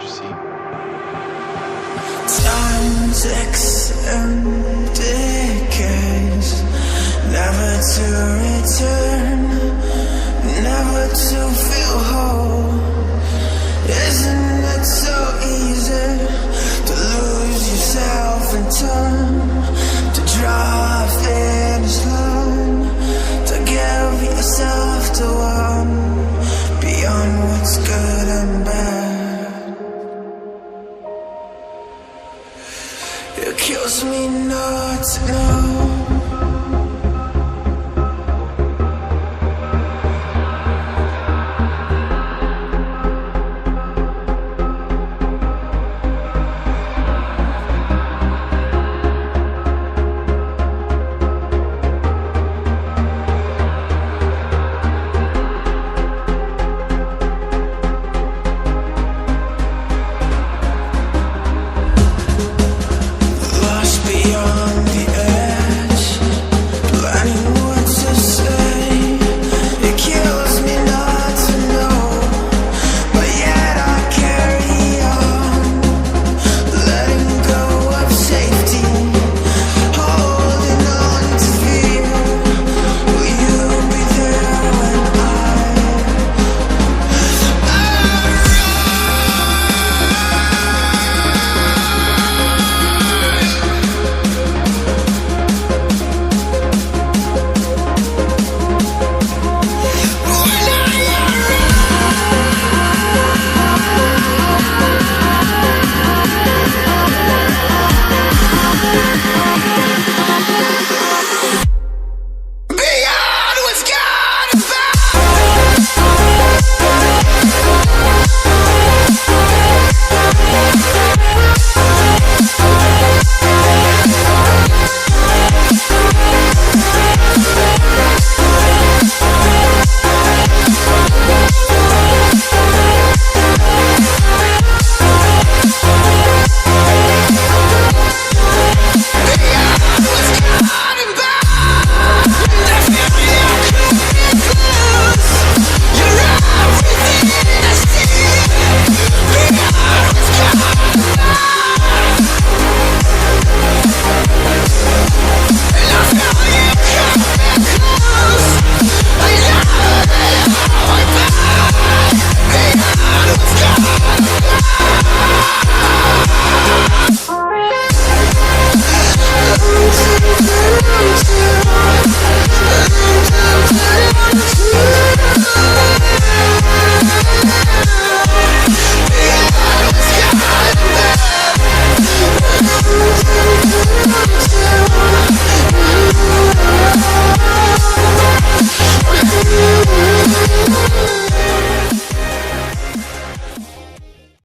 you see? Time ticks and decays, never to return, never to feel whole. Isn't it so easy to lose yourself in time, to draw a finish line, to give yourself to one beyond what's good and bad? It kills me not to know